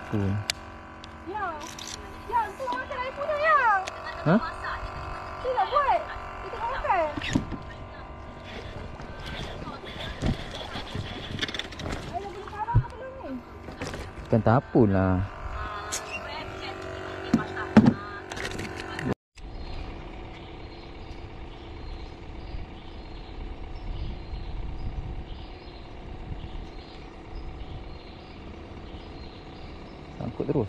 pun. Yang tu makan air punya yang. Ha? Tidak buat. Kita tengah makan. Air dah boleh karang ke belum ni? Kan tak apalah. Angkut terus.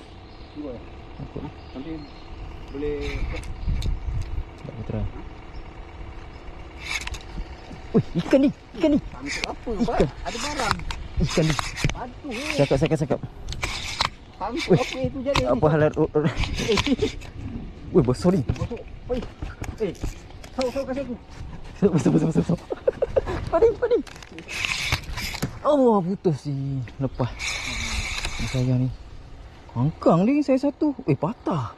Cuba ya. Angkut. Nanti boleh Tak apa try. Ui, ikan ni. Ikan ni. tangkap apa? Ikan. Ada barang. Ikan ni. Patuh Cakap. Tangkap apa itu jadi? Apa hal Wih, besar ni. Masuk. Oi. Kau kasih aku. Besar. Padi. Oh, putus si. Lepas. Sayang ni. Angkang ni saya satu. Patah.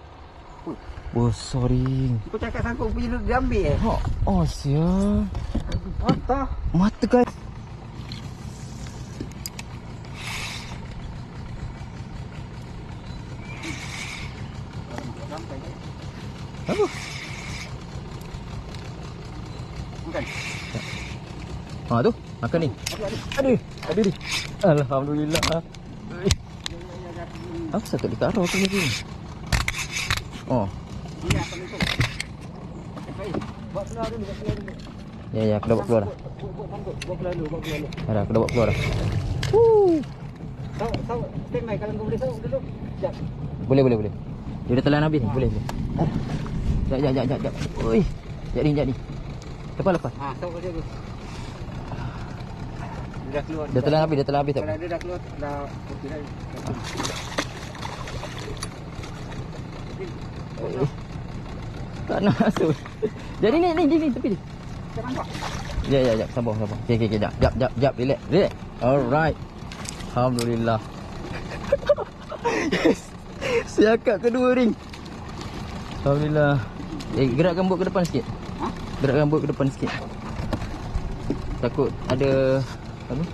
Besar ni. Kau cakap sangkut pergi diambil Oh, sial. Patah. Mata guys. Apa? Bukan. Tu. Makan ni. Aduh ni. Alhamdulillah. Apa satu di karo tu ni? Oh. Ini akan itu. Buat keluar dulu. Ya, aku dah buat keluar dah. Buat keluar dulu. Ada, aku dah buat keluar dah. Saw, stand by kalau kau boleh saw dulu. Sekejap. Boleh. Dia dah telan habis ni. Boleh. Sekejap. Oi. Sekejap ni. Lepas. Saw kat dia dulu. Dia dah keluar. Dia telan habis tak Kalau apa. dia dah keluar, dah okey dah. Tak nak masuk. Jadi ni tepi ni. Tak nampak. Ya, sabar. Okey, jap, relax. Alright. Alhamdulillah. Yes. Siakak kedua ring. Alhamdulillah. Gerakkan bot ke depan sikit. Gerakkan bot ke depan sikit. Takut ada apa?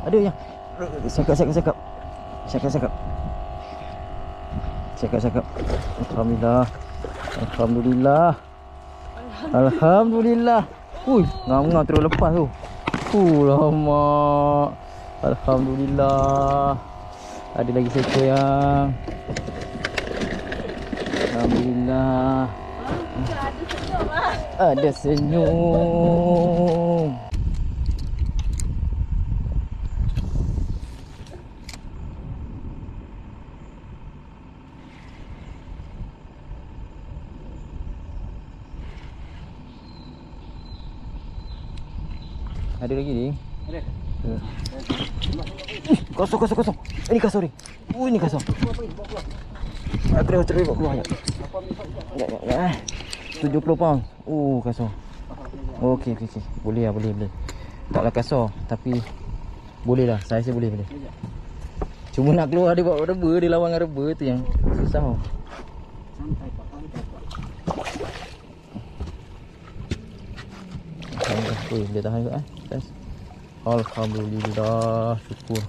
Ada yang. Cakap. Alhamdulillah. Ui, ngam terus lepas tu. Lama. Alhamdulillah. Ada lagi seekor yang. Alhamdulillah. Ada senyum. Ada lagi ni? Ada. Kosong. Ini kasar ni. Ini kasar. Aku dah cerai bawa keluar. Ya. 70 pound. Kasar. Okey. Boleh. Taklah kasar tapi boleh lah. Saya boleh. Cuma nak keluar dia bawa reba, dia lawan dengan reba tu yang susah. Santai Pak. Dia tahan juga guys. Alhamdulillah, syukur.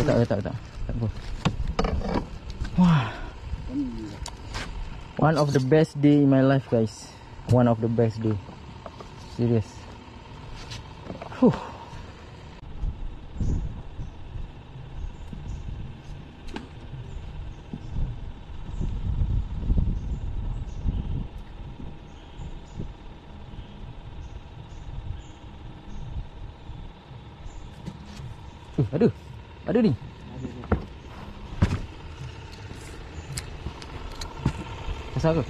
Tak apa. Wah. One of the best day in my life guys. One of the best day. Serious. Ada ni. Besar ke?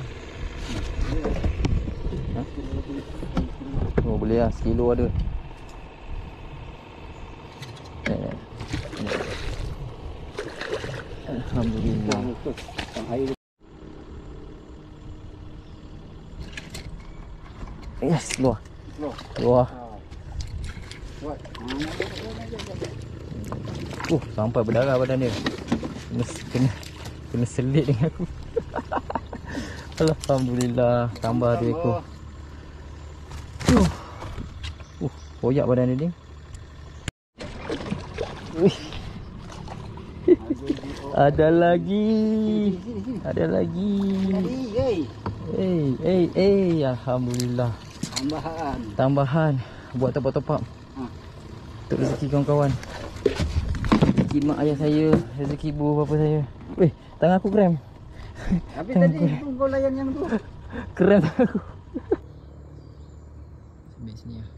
Ha? Oh boleh lah, sekilo ada. Alhamdulillah. Yang air Yes, keluar. keluar. Keluar. Buat. Sampai berdarah badan dia. Kena selit dengan aku. Alhamdulillah, tambah 2 ekor. Koyak badan dia ni. Ada lagi. Ada lagi. Alhamdulillah. Tambahan buat top-up. Untuk rezeki kawan-kawan. Rezeki mak ayah saya, rezeki ibu bapa saya. Weh, tangan aku krem. Habis tadi tu kau layan yang tu. Krem tangan aku. Sambil sini lah.